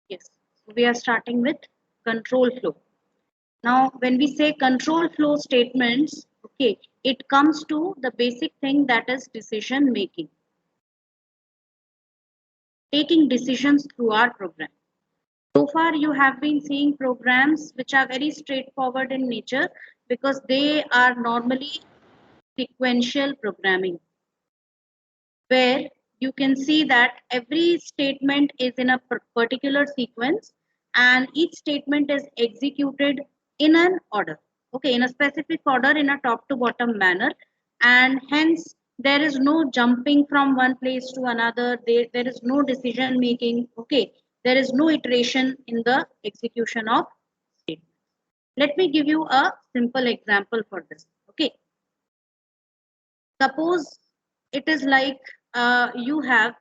Yes. So we are starting with control flow. Now, when we say control flow statements, okay, it comes to the basic thing that is decision making, taking decisions through our program. So far, you have been seeing programs which are very straightforward in nature because they are normally sequential programming, where you can see that every statement is in a particular sequence and each statement is executed in an order, okay, in a specific order, in a top to bottom manner, and hence there is no jumping from one place to another. There is no decision making, okay, there is no iteration in the execution of statement. Let me give you a simple example for this. Okay, suppose it is like you have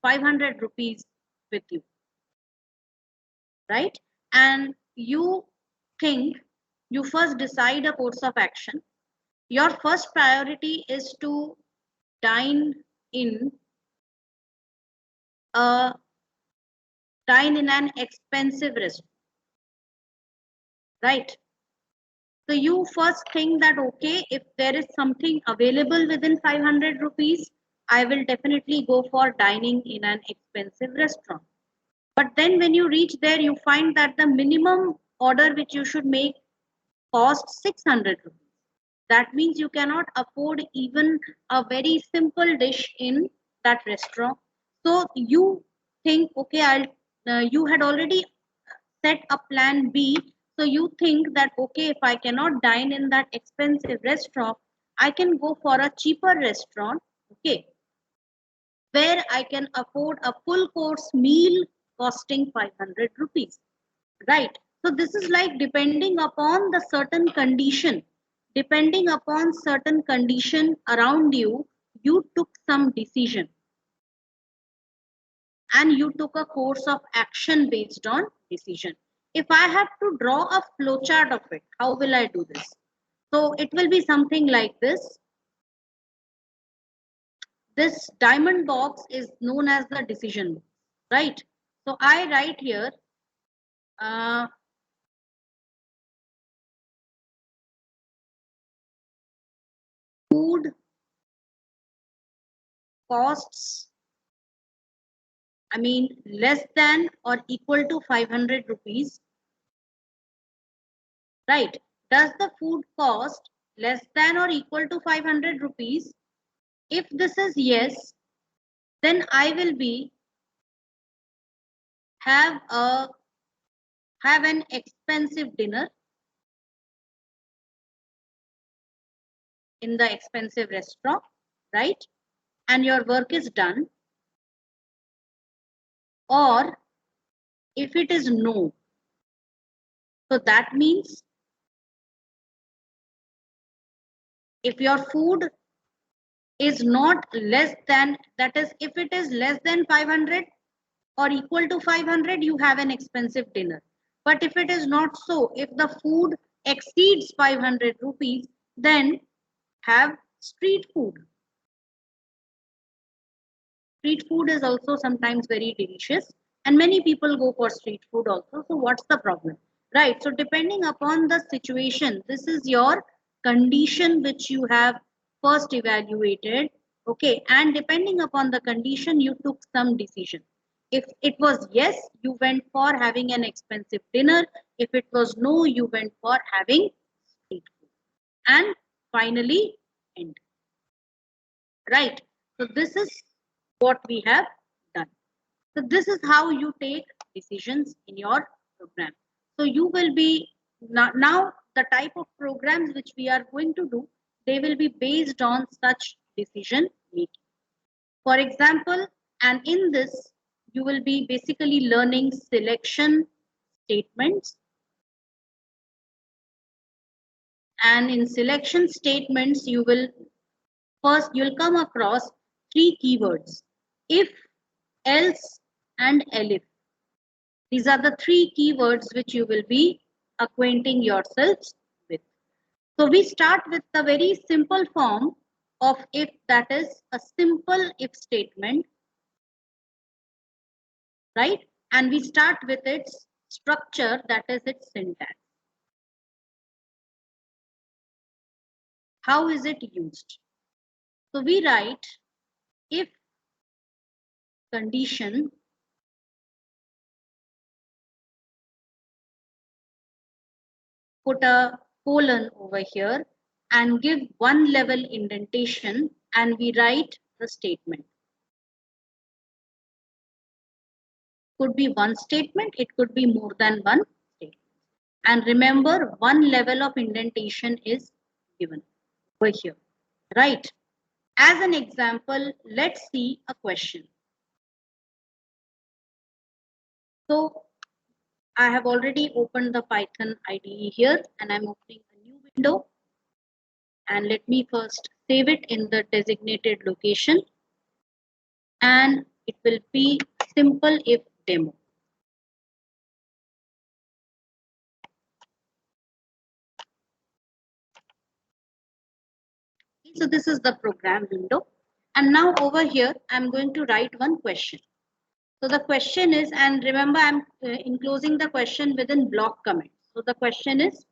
500 rupees with you, right? And you think, you first decide a course of action. Your first priority is to dine in a dine in an expensive restaurant, right? So you first think that, okay, if there is something available within 500 rupees, I will definitely go for dining in an expensive restaurant. But then when you reach there, you find that the minimum order which you should make costs 600 rupees. That means you cannot afford even a very simple dish in that restaurant. So you think, okay, you had already set a plan B. So you think that, okay, if I cannot dine in that expensive restaurant, I can go for a cheaper restaurant, okay, where I can afford a full course meal costing 500 rupees, right? So this is like depending upon the certain condition, depending upon certain condition around you, you took some decision and you took a course of action based on decision. If I have to draw a flowchart of it, how will I do this? So it will be something like this. This diamond box is known as the decision box, right? So I write here, uh, food costs, I mean, less than or equal to 500 rupees, right? Does the food cost less than or equal to 500 rupees? If this is yes, then I will be have a have an expensive dinner in the expensive restaurant, right? And your work is done. Or if it is no, so that means if your food is not less than, that is, if it is less than 500 or equal to 500, you have an expensive dinner. But if it is not so, if the food exceeds 500 rupees, then have street food. Street food is also sometimes very delicious, and many people go for street food also. So what's the problem, right? So depending upon the situation, this is your condition which you have first evaluated, okay, and depending upon the condition, you took some decision. If it was yes, you went for having an expensive dinner. If it was no, you went for having street food. And finally, end, right? So this is what we have done. So this is how you take decisions in your program. So you will be now the type of programs which we are going to do, they will be based on such decision making. For example, and in this, you will be basically learning selection statements. And in selection statements, you'll come across three keywords: if, else, and elif. These are the three keywords which you will be acquainting yourselves with. So we start with the very simple form of if, that is a simple if statement, right? and we start with its structure, that is its syntax. How is it used? So we write if condition put a colon over here and give one level indentation, and we write the statement. Could be one statement, it could be more than one statement. And remember, one level of indentation is given over here, right? As an example, let's see a question. So I have already opened the Python IDE here, and I'm opening a new window. And let me first save it in the designated location, and it will be simple if demo. So this is the program window, and now over here I'm going to write one question. So the question is, and remember I'm enclosing the question within block comment. So the question is,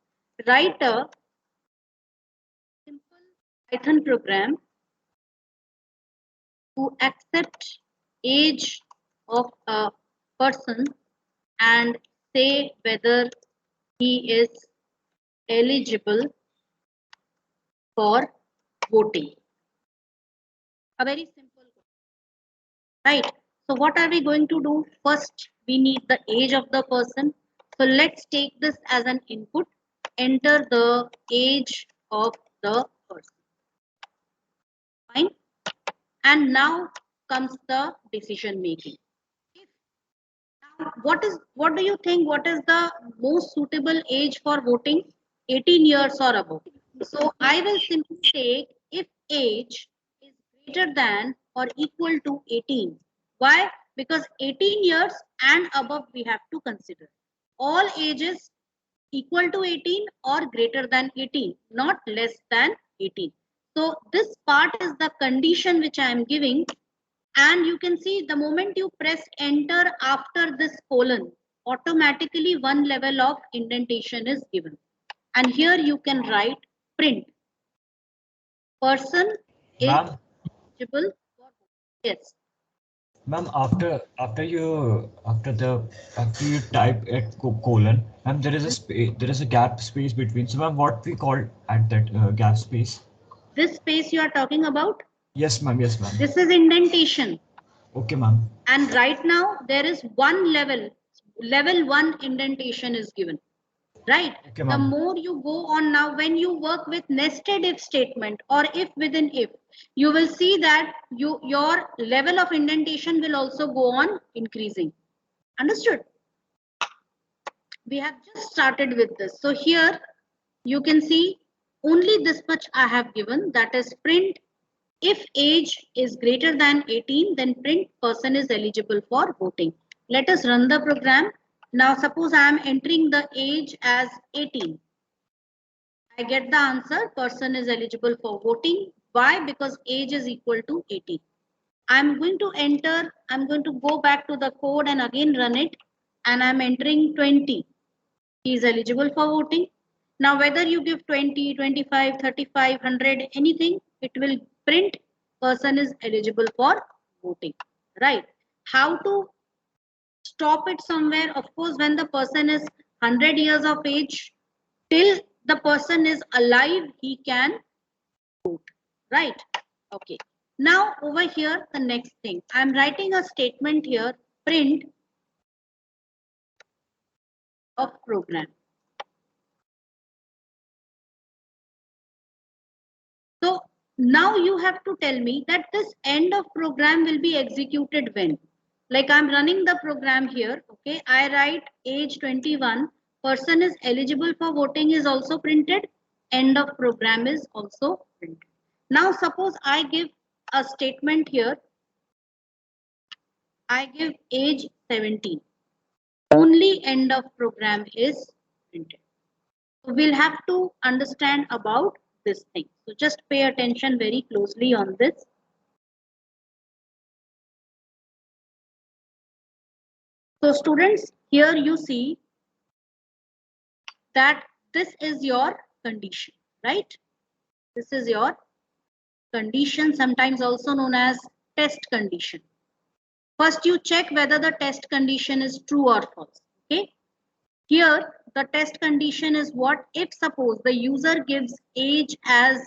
write a simple Python program to accept age of a person and say whether he is eligible for voting. A very simple question, right? So what are we going to do? First, we need the age of the person. So let's take this as an input. Enter the age of the person. Fine. And now comes the decision making. Now, what do you think? What is the most suitable age for voting? 18 years or above. So I will simply take if age is greater than or equal to 18. Why? Because 18 years and above we have to consider. All ages equal to 18 or greater than 18, not less than 18. So this part is the condition which I am giving, and you can see the moment you press enter after this colon, automatically one level of indentation is given. And here you can write print. Person is eligible for. Yes. Ma'am, after you type at colon, ma'am, there is a gap space between. So, ma'am, what we call at that gap space? This space you are talking about? Yes, ma'am. Yes, ma'am. This is indentation. Okay, ma'am. And right now there is one level one indentation is given. Right? Okay, The ma'am. more you go on now, when you work with nested if statement or if within if, you will see that your level of indentation will also go on increasing. Understood? We have just started with this. So here you can see only this much I have given, that is print if age is greater than 18, then print person is eligible for voting. Let us run the program. Now suppose I am entering the age as 18. I get the answer, person is eligible for voting. Why? Because age is equal to 18. I'm going to enter, I'm going to go back to the code and again run it, and I'm entering 20. He is eligible for voting. Now whether you give 20, 25, 35, 100, anything, it will print person is eligible for voting. Right? How to stop it somewhere? Of course, when the person is 100 years of age, till the person is alive, he can vote. Right? Okay. Now over here, the next thing. I'm writing a statement here, print of program. So now you have to tell me that this end of program will be executed when. Like I'm running the program here. Okay. I write age 21. Person is eligible for voting is also printed. End of program is also printed. Now suppose I give a statement here. I give age 17. Only end of program is printed. So we'll have to understand about this thing. So just pay attention very closely on this. So students, here you see that this is your condition, right? This is your condition, sometimes also known as test condition. First, you check whether the test condition is true or false. Okay. Here, the test condition is what if suppose the user gives age as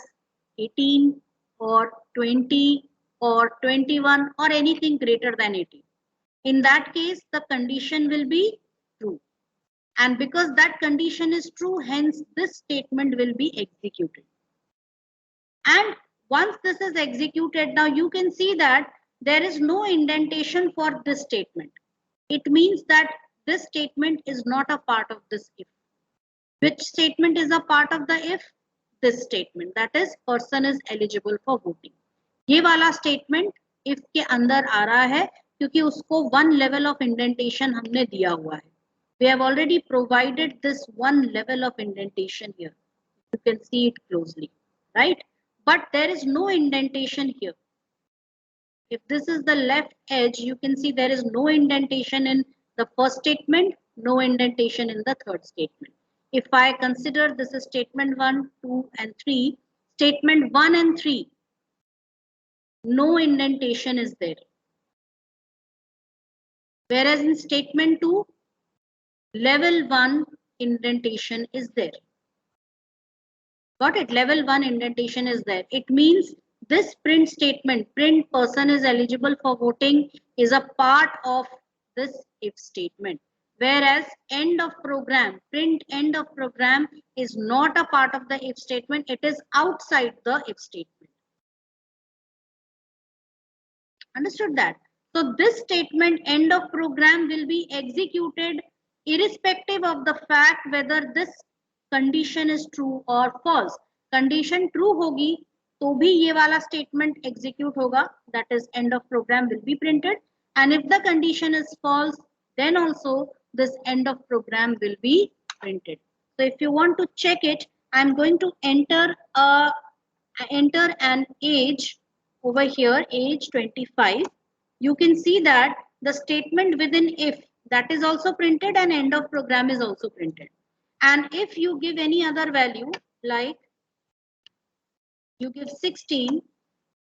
18 or 20 or 21 or anything greater than 18. In that case, the condition will be true. And because that condition is true, hence this statement will be executed. And once this is executed, now you can see that there is no indentation for this statement. It means that this statement is not a part of this if. Which statement is a part of the if? This statement, that is person is eligible for voting. ये वाला statement if के अंदर आ रहा है क्योंकि उसको one level of indentation हमने दिया हुआ है. We have already provided this one level of indentation here. You can see it closely, right? But there is no indentation here. If this is the left edge, you can see there is no indentation in the first statement, no indentation in the third statement. If I consider this is statement 1, 2 and 3, statement 1 and 3, no indentation is there. Whereas in statement 2, level 1 indentation is there. Got it? Level 1 indentation is there. It means this print statement, print person is eligible for voting, is a part of this if statement. Whereas end of program, print end of program is not a part of the if statement. It is outside the if statement. Understood that? So this statement end of program will be executed irrespective of the fact whether this condition is true or false. Condition true होगी तो भी ये वाला statement execute होगा, that is end of program will be printed, and if the condition is false then also this end of program will be printed. So if you want to check it, I'm going to enter an age over here, age 25. You can see that the statement within if, that is also printed and end of program is also printed. And if you give any other value, like you give 16,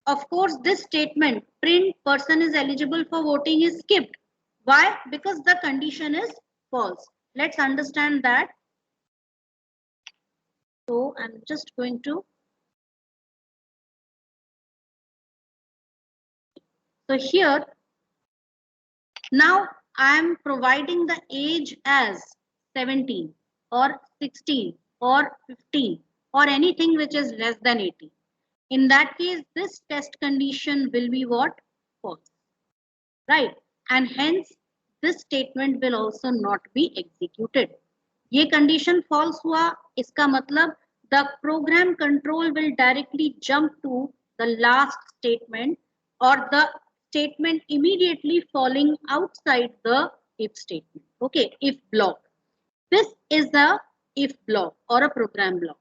of course this statement print person is eligible for voting is skipped. Why? Because the condition is false. Let's understand that. So I'm just going to, so here now I am providing the age as 17 or 16 or 15 or anything which is less than 18. In that case, this test condition will be what? False. Right? And hence, this statement will also not be executed. ये condition false हुआ, इसका मतलब the program control will directly jump to the last statement or the statement immediately falling outside the if statement. Okay, if block. This is the if block or a program block.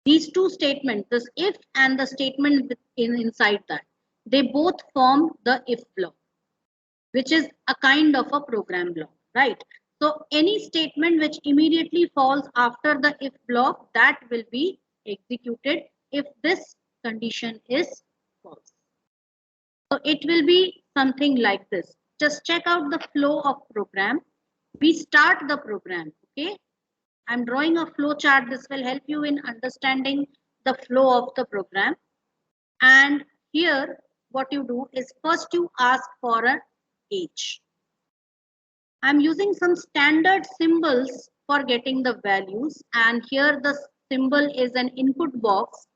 These two statements, this if and the statement inside that, they both form the if block, which is a kind of a program block, right? So any statement which immediately falls after the if block, that will be executed if this condition is false. So it will be something like this. Just check out the flow of program. We start the program, okay? I'm drawing a flow chart. This will help you in understanding the flow of the program. And here, what you do is first you ask for an age. I'm using some standard symbols for getting the values. And here the symbol is an input box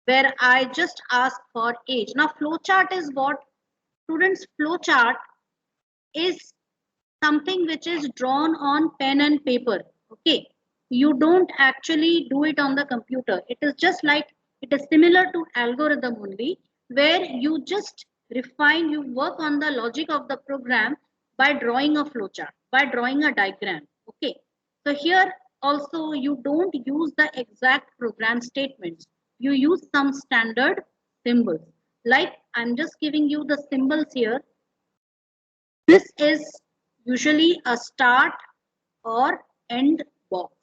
where I just ask for age. Now, flow chart is what? Students, flow chart is something which is drawn on pen and paper. Okay. You don't actually do it on the computer. It is just like, it is similar to algorithm only, where you just refine, you work on the logic of the program by drawing a flowchart, by drawing a diagram. Okay. So here also you don't use the exact program statements. You use some standard symbols. Like I'm just giving you the symbols here. This is usually a start or end box.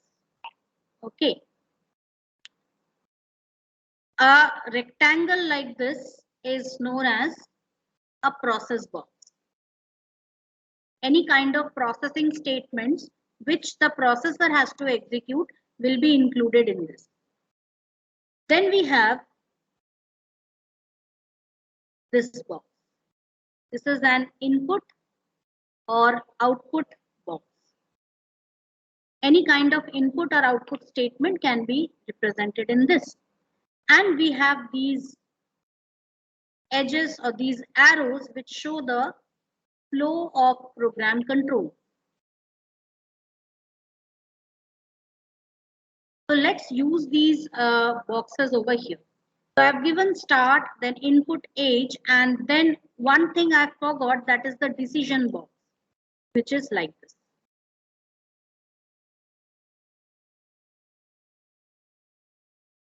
Okay. A rectangle like this is known as a process box. Any kind of processing statements which the processor has to execute will be included in this. Then we have this box. This is an input or output box. Any kind of input or output statement can be represented in this. And we have these edges or these arrows which show the flow of program control. So let's use these boxes over here. So I've given start, then input age, and then one thing I forgot, that is the decision box, which is like this.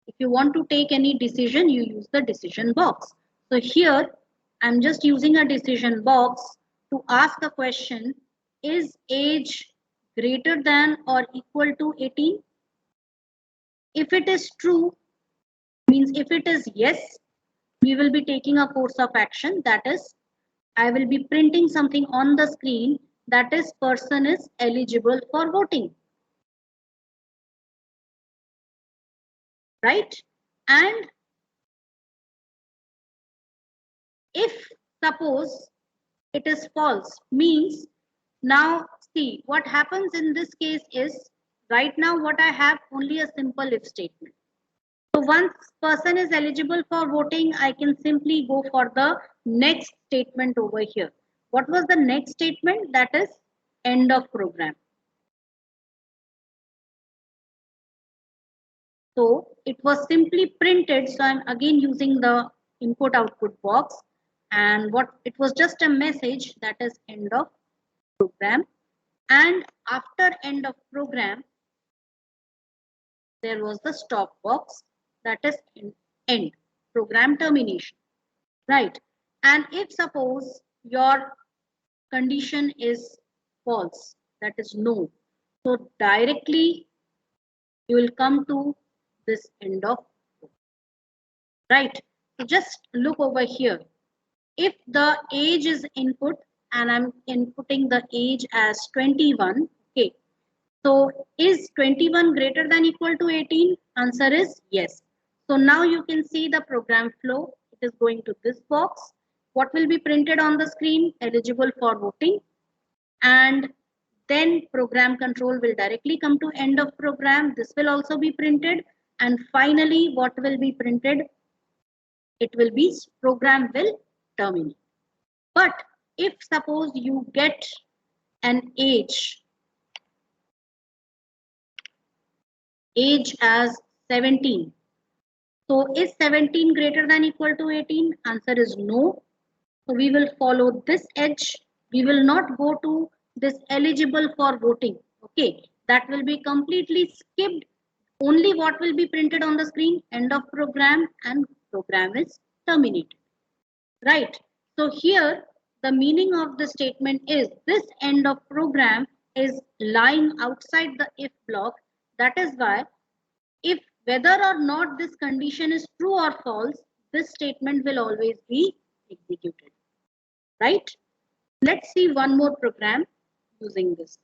If you want to take any decision, you use the decision box. So here, I'm just using a decision box to ask a question, is age greater than or equal to 18? If it is true, means if it is yes, we will be taking a course of action, that is, I will be printing something on the screen, that is, person is eligible for voting. Right? And if suppose it is false, means now see what happens in this case is, right now what I have only a simple if statement. So once person is eligible for voting, I can simply go for the next statement over here. What was the next statement? That is end of program. So it was simply printed. So I'm again using the input output box, and what it was just a message, that is end of program. And after end of program, there was the stop box, that is end program termination, right? And if suppose your condition is false, that is no, so directly you will come to this end of program, right? So just look over here. If the age is input and I'm inputting the age as 21, okay. So is 21 greater than equal to 18? Answer is yes. So now you can see the program flow. It is going to this box. What will be printed on the screen? Eligible for voting. And then program control will directly come to end of program. This will also be printed. And finally, what will be printed? It will be program will terminate. But if suppose you get an age as 17. So is 17 greater than equal to 18? Answer is no. So we will follow this edge. We will not go to this eligible for voting. Okay, that will be completely skipped. Only what will be printed on the screen? End of program, and program is terminated. Right. So here the meaning of the statement is this end of program is lying outside the if block. That is why if whether or not this condition is true or false, this statement will always be executed. Right? Let's see one more program using this.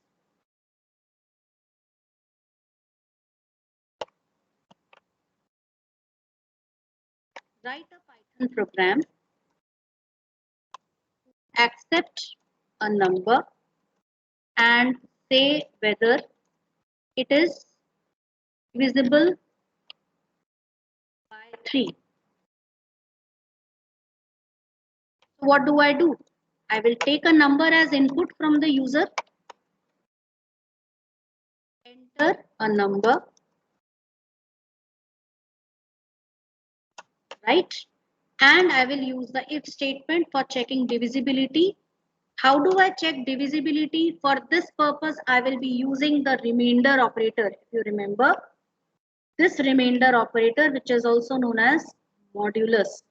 Write a Python program, accept a number and say whether it is divisible by 3. So what do? I will take a number as input from the user, enter a number, right? And I will use the if statement for checking divisibility. How do I check divisibility? For this purpose, I will be using the remainder operator. If you remember, this remainder operator, which is also known as modulus.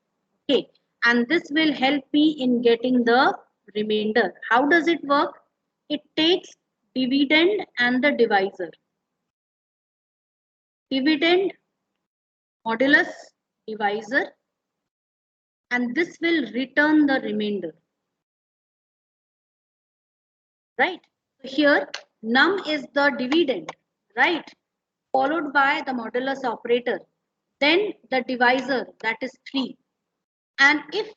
Okay, and this will help me in getting the remainder. How does it work? It takes dividend and the divisor. Dividend modulus divisor, and this will return the remainder. Right? Here num is the dividend, right? Followed by the modulus operator. Then the divisor, that is 3. And if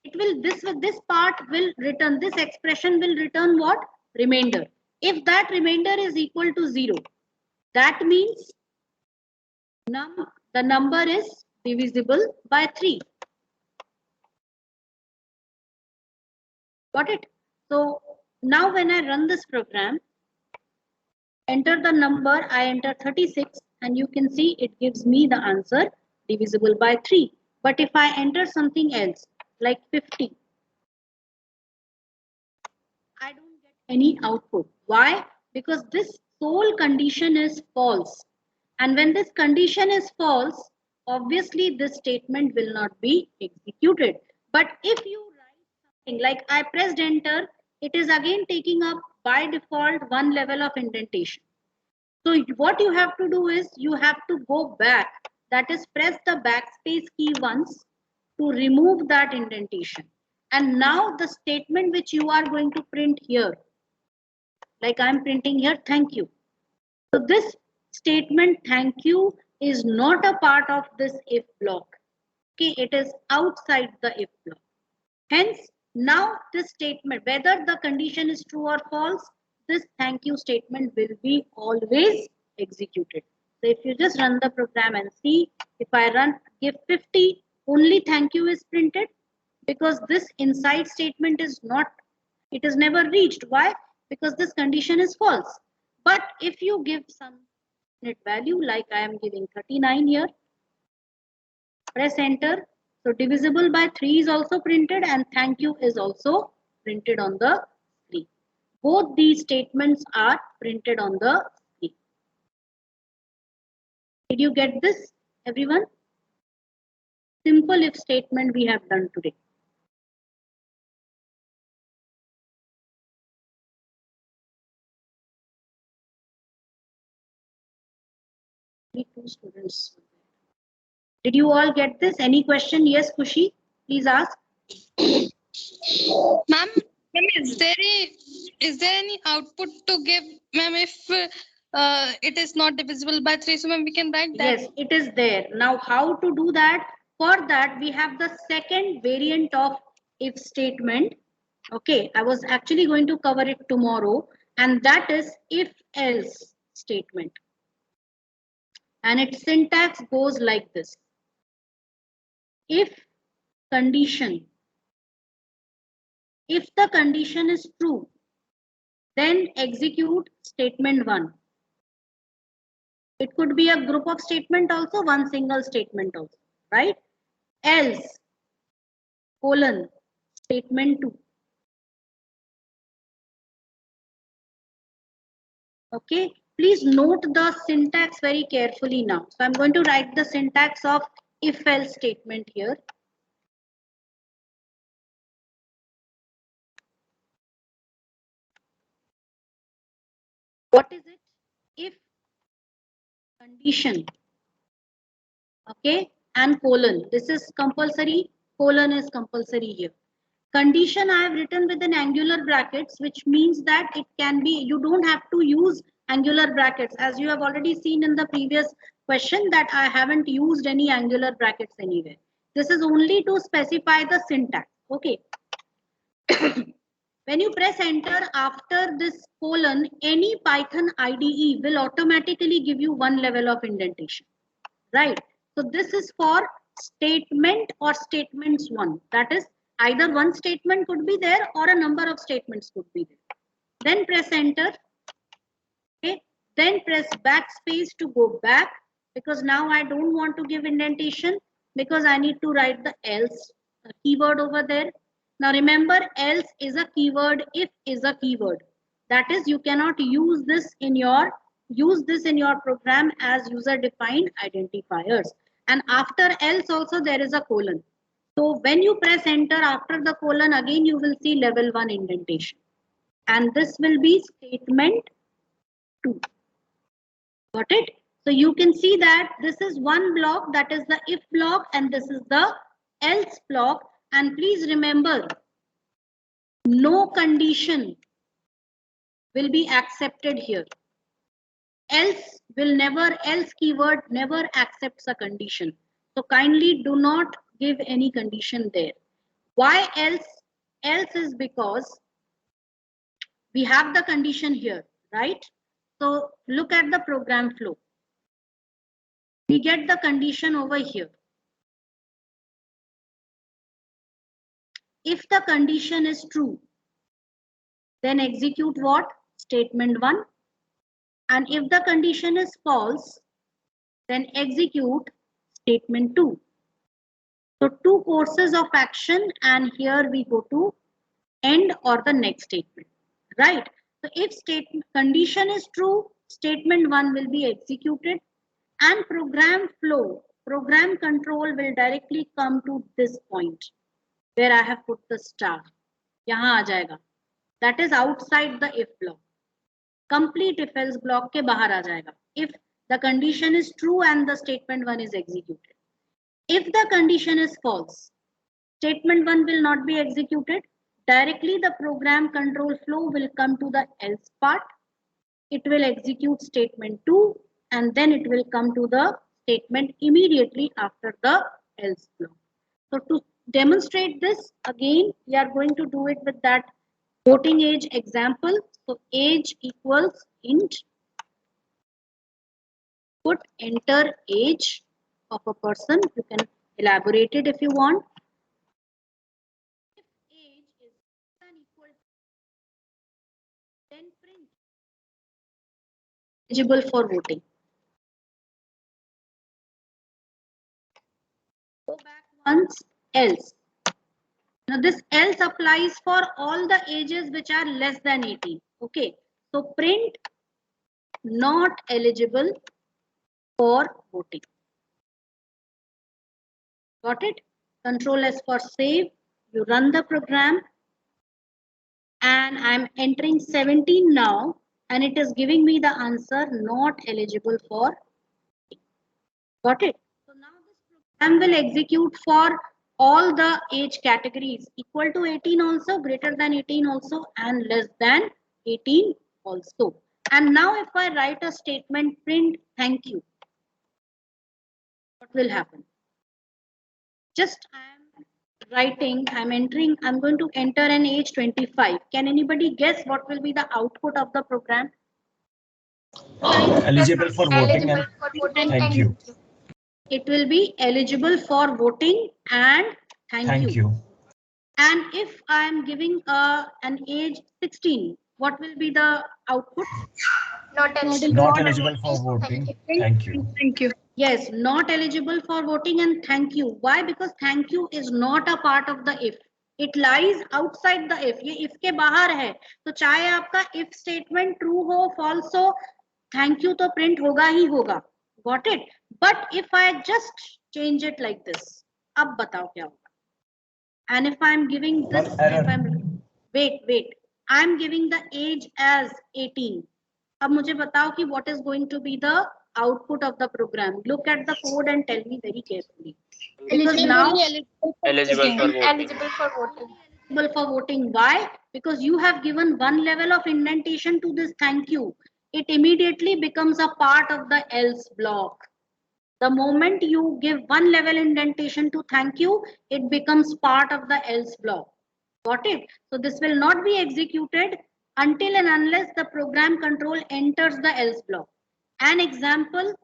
it will, this part will return, this expression will return what? Remainder. If that remainder is equal to 0, that means the number is divisible by 3. Got it? So now when I run this program, enter the number, I enter 36, and you can see it gives me the answer divisible by 3. But if I enter something else like 50, I don't get any output. Why? Because this sole condition is false. And when this condition is false, obviously this statement will not be executed. But if you write something like I pressed enter, it is again taking up by default one level of indentation. So what you have to do is you have to go back, that is press the backspace key once to remove that indentation. And now the statement which you are going to print here, like I'm printing here, thank you. So this statement thank you is not a part of this if block. Okay, it is outside the if block. Hence, now this statement, whether the condition is true or false, this thank you statement will be always executed. So if you just run the program and see, if I run give 50, only thank you is printed because this inside statement is not, it is never reached. Why? Because this condition is false. But if you give some unit value, like I am giving 39 here, press enter. So divisible by 3 is also printed and thank you is also printed on the screen. Both these statements are printed on the screen. Did you get this, everyone? Simple if statement we have done today. Two students. Did you all get this? Any question? Yes, Kushi, please ask. Ma'am, is there any output to give, ma'am, if it is not divisible by 3? So ma'am, we can write that. Yes, it is there. Now how to do that? For that we have the second variant of if statement. Okay, I was actually going to cover it tomorrow, and that is if else statement. And its syntax goes like this. If condition, if the condition is true, then execute statement 1. It could be a group of statement also, one single statement also, right? Else, colon, statement 2. Okay, please note the syntax very carefully now. So I'm going to write the syntax of if else statement here. What is it? If condition, okay, and colon. This is compulsory, colon is compulsory here. Condition I have written with an angular brackets, which means that it can be, you don't have to use angular brackets, as you have already seen in the previous question that I haven't used any angular brackets anywhere. This is only to specify the syntax. Okay. When you press enter after this colon, any Python IDE will automatically give you one level of indentation, right? So this is for statement or statements 1. That is either one statement could be there or a number of statements could be there. Then press enter. Okay. Then press backspace to go back, because now I don't want to give indentation because I need to write the else keyword over there. Now remember, else is a keyword, if is a keyword. That is, you cannot use this in your program as user defined identifiers. And after else also there is a colon. So when you press enter after the colon, again you will see level 1 indentation. And this will be statement 2. Got it? So you can see that this is one block, that is the if block, and this is the else block. And please remember, no condition will be accepted here. Else will never, else keyword never accepts a condition. So kindly do not give any condition there. Why else? Else is because we have the condition here, right? So look at the program flow. We get the condition over here. If the condition is true, then execute what? Statement 1. And if the condition is false, then execute statement 2. So 2 courses of action, and here we go to end or the next statement, right? So if condition is true, statement 1 will be executed, and program flow, program control will directly come to this point where I have put the star. यहाँ आ जाएगा. That is outside the if block. Complete if else block के बाहर आ जाएगा. If the condition is true and the statement 1 is executed. If the condition is false, statement 1 will not be executed. Directly the program control flow will come to the else part. It will execute statement 2, and then it will come to the statement immediately after the else block. So to demonstrate this, again, we are going to do it with that voting age example. So age equals int. Put enter age of a person. You can elaborate it if you want. If age is less than equal to, then print eligible for voting. Go back once, else. Now this else applies for all the ages which are less than 18. Okay, so print not eligible for voting. Got it? Control S for save. You run the program, and I'm entering 17 now, and it is giving me the answer not eligible for voting. Got it? So now this program will execute for all the age categories equal to 18 also, greater than 18 also, and less than 18 also. And now if I write a statement print thank you, what will happen? Just I'm entering, I'm going to enter an age 25. Can anybody guess what will be the output of the program? Eligible for voting and thank you. It will be eligible for voting and thank you. And if I am giving an age 16, what will be the output? Not eligible. Not eligible for voting. Thank you. Thank you. Yes, not eligible for voting and thank you. Why? Because thank you is not a part of the if. It lies outside the if. ये if के बाहर है. तो चाहे आपका if statement true हो, false हो, thank you तो print होगा ही होगा. Got it? But if I just change it like this, अब बताओ क्या होगा? And if I'm giving this, if I'm wait, I'm giving the age as 18. अब मुझे बताओ कि what is going to be the output of the program. Look at the code and tell me very carefully. Because now Eligible for voting. Eligible for voting. eligible for voting. Why? Because you have given one level of indentation to this thank you. It immediately becomes a part of the else block. The moment you give one level indentation to thank you, it becomes part of the else block. Got it? So this will not be executed until and unless the program control enters the else block. An example,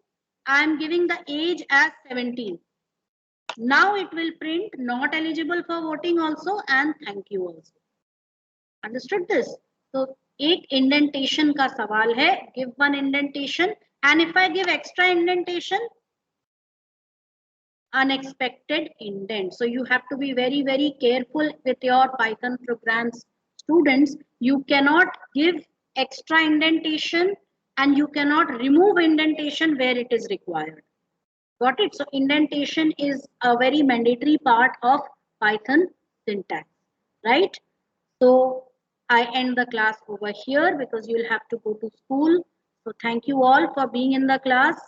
I am giving the age as 17. Now it will print not eligible for voting also and thank you also. Understood this? So एक indentation का सवाल है, give one indentation, and if I give extra indentation, unexpected indent. So you have to be very, very careful with your Python programs. Students, you cannot give extra indentation and you cannot remove indentation where it is required. Got it? So indentation is a very mandatory part of Python syntax, right? So I end the class over here because you'll have to go to school. So thank you all for being in the class.